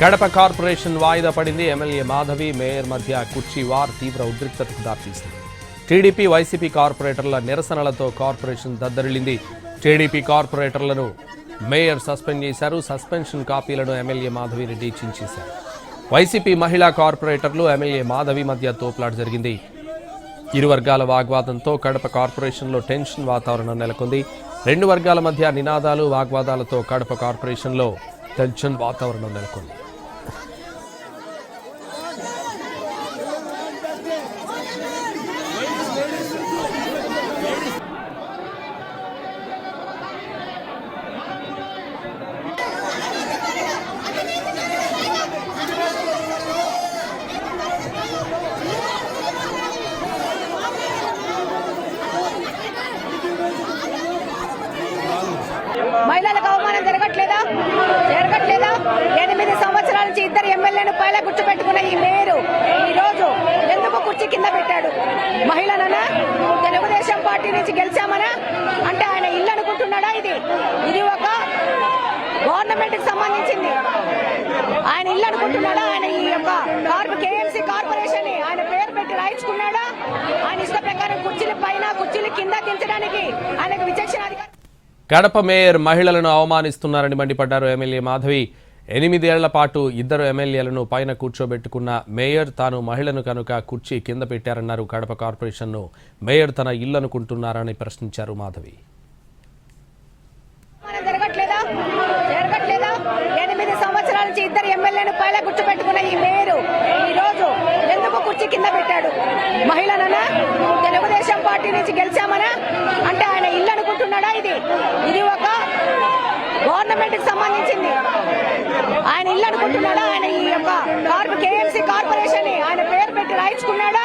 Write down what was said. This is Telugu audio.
కడప కార్పొరేషన్ వాయిదా పడింది. ఎమ్మెల్యే మాధవి మేయర్ మధ్య కుర్చీ వార్ తీవ్ర ఉద్రిక్తతకు దారితీసింది. టీడీపీ వైసీపీ కార్పొరేటర్ల నిరసనలతో కార్పొరేషన్ దద్దరిల్లింది. టీడీపీ కార్పొరేటర్లను మేయర్ సస్పెండ్ చేశారు. సస్పెన్షన్ కాపీలను ఎమ్మెల్యే మాధవిరెడ్డి చించేశారు. వైసీపీ మహిళా కార్పొరేటర్లు ఎమ్మెల్యే మాధవి మధ్య తోపులాట జరిగింది. ఇరు వర్గాల వాగ్వాదంతో కడప కార్పొరేషన్లో టెన్షన్ వాతావరణం నెలకొంది. రెండు వర్గాల మధ్య నినాదాలు వాగ్వాదాలతో కడప కార్పొరేషన్లో టెన్షన్ వాతావరణం నెలకొంది. మహిళలకు అవమానం జరగట్లేదా? 8 సంవత్సరాల నుంచి ఇద్దరు ఎమ్మెల్యేను పైల గుర్తుపెట్టుకున్న ఈ మేయరు ఈ రోజు ఎందుకు కుర్చీ కింద పెట్టాడు? మహిళననా, తెలుగుదేశం పార్టీ నుంచి గెలిచామనా అంటే ఆయన ఇల్లు అనుకుంటున్నాడా? ఇది ఒక గవర్నమెంట్ కి సంబంధించింది. ఆయన ఇల్లు అనుకుంటున్నాడా? ఆయన ఈ యొక్క కేఎంసీ కార్పొరేషన్ ఆయన పేరు పెట్టి రాయించుకున్నాడా? ఆయన ఇష్ట ప్రకారం కుర్చీల పైన కుర్చీల కింద దించడానికి ఆయనకు విచక్షణ అధికారం. కడప మేయర్ మహిళలను అవమానిస్తున్నారని మండిపడ్డారు ఎమ్మెల్యే మాధవి. 8 ఏళ్ల పాటు ఇద్దరు ఎమ్మెల్యేలను పైన కూర్చోబెట్టుకున్న మేయర్ తాను మహిళను కనుక కుర్చీ కింద పెట్టారన్నారు. కడప కార్పొరేషన్ను మేయర్ తన ఇల్లు అనుకుంటున్నారని ప్రశ్నించారు మాధవి. జరగట్లేదా? 8 సంవత్సరాల నుంచి ఇద్దరు ఎమ్మెల్యేను పైల గుర్తుపెట్టుకున్న ఈ మేయరు ఈ రోజు ఎందుకు కుర్చీ కింద పెట్టాడు? మహిళననా, తెలుగుదేశం పార్టీ నుంచి గెలిచామనా అంటే ఆయన ఇల్లు అనుకుంటున్నాడా? ఇది ఒక గవర్నమెంట్ కి సంబంధించింది. ఆయన ఇల్లు అనుకుంటున్నాడా? ఆయన ఈ యొక్క కేఎంసీ కార్పొరేషన్ ఆయన పేరు పెట్టి రాయించుకున్నాడా?